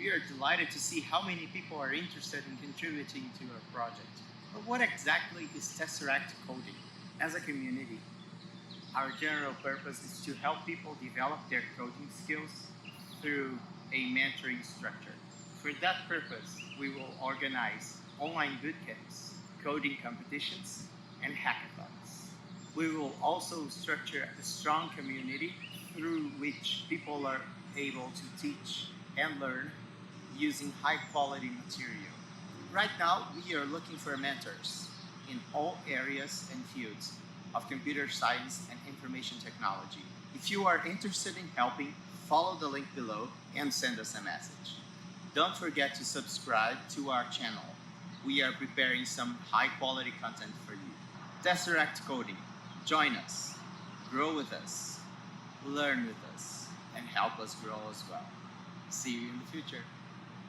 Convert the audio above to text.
we are delighted to see how many people are interested in contributing to our project. But what exactly is Tesseract coding? As a community, our general purpose is to help people develop their coding skills through a mentoring structure. For that purpose, we will organize online bootcamps, coding competitions, and hackathons. We will also structure a strong community through which people are able to teach and learn using high quality material. Right now, we are looking for mentors in all areas and fields of computer science and information technology. If you are interested in helping, follow the link below and send us a message. Don't forget to subscribe to our channel. We are preparing some high quality content for you. Tesseract Coding. Join us, grow with us, learn with us, and help us grow as well. See you in the future.